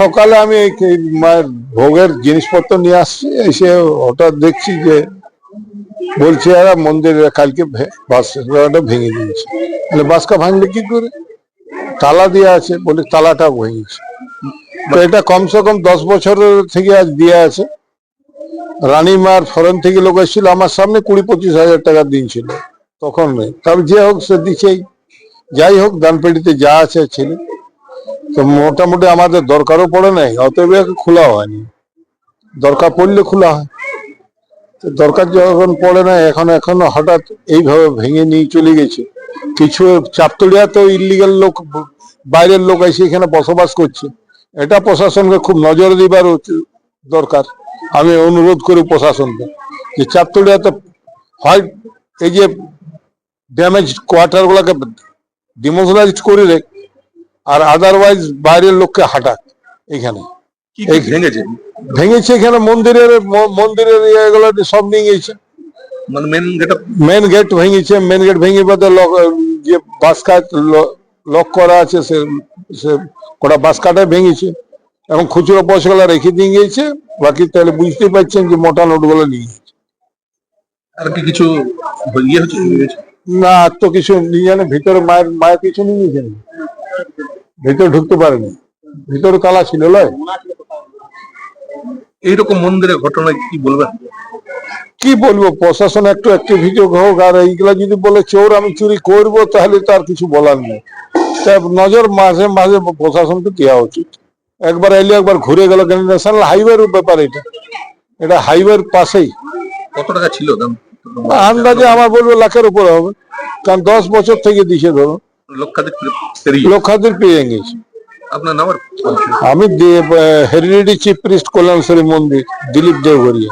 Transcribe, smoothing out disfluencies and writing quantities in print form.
সকালে আমি এই মায়ের ভোগের জিনিসপত্র নিয়ে আসছি, এসে হঠাৎ দেখছি যে বলছে এরা মন্দিরে কালকে বাসটা ভেঙে দিয়েছে। বাসটা ভাঙলে কি করে? তালা দিয়ে আছে, বলে তালাটা ভেঙেছে। তো এটা কমসে কম 10 বছরের থেকে আজ দিয়ে আছে। রানীমার ফরেন থেকে লোক এসেছিল, আমার সামনে 20-25 হাজার টাকার দিন ছিল, তখন নেই। তবে যে হোক সে দিছেই, যাই হোক দানপেটিতে যা আছে ছেলে তো মোটামুটি আমাদের দরকারও পড়ে নাই, অতএব খোলা হয়নি। দরকার পড়লে খোলা হয়, দরকার যখন পড়ে না এখনো হঠাৎ এইভাবে ভেঙে নিয়ে চলে গেছে। কিছু চাপতলিয়া তো ইলিগাল লোক, বাইরের লোক এসে এখানে বসবাস করছে। এটা প্রশাসনকে খুব নজর দিবার দরকার। আমি অনুরোধ করি প্রশাসনকে যে চাপতলিয়াতে হয় এই যে ড্যামেজ কোয়ার্টার গুলাকে ডিমোবিলাইজ করে রেখ, আর আদারওয়াইজ বাইরের লোককে হাঁটাক। এখানে ভেঙেছে এখানে মন্দিরের ইয়েগুলো সব নিয়ে গেছে। মেন গেট ভেঙেছে, মেন গেট ভেঙে বাদে যে বাস কাট লক করা আছে সে ওটা বাস কাটায় ভেঙেছে। এবং খুচরো পয়সাগুলো রেখে দিয়ে গিয়েছে। বাকি তাহলে বুঝতেই পারছেন যে মোটা নোট গুলো নিয়ে গেছে। আর কি কিছু না, আর তো কিছু নিয়ে জানে। ভিতরে মায়ের কিছু নিয়ে গেছেন, ভিতরে ঢুকতে পারেনি, ভিতরে তালা ছিল। এইরকম মন্দিরের ঘটনায় কি বলবেন? কি বলবো, প্রশাসন একটু অ্যাক্টিভিটি হোক। আর এইগুলা যদি বলে চোর আমি চুরি করবো, তাহলে তো আর কিছু বলার নেই। নজর মাঝে মাঝে প্রশাসনকে দেওয়া উচিত। একবার এলে একবার ঘুরে গেল, ন্যাশনাল হাইওয়ের ব্যাপার। এটা হাইওয়ের পাশেই। কত টাকা ছিল দাম? আন্দাজে আমার বলবো লাখের উপরে হবে, কারণ 10 বছর থেকে দিছে। ধরো লক্ষাধিক পেয়ে গেছে। আপনার নাম? আমি হেরিডিটি চিফ প্রিস্ট কল্যাণেশ্বরী মন্দির, দিলীপ দেওঘরিয়া।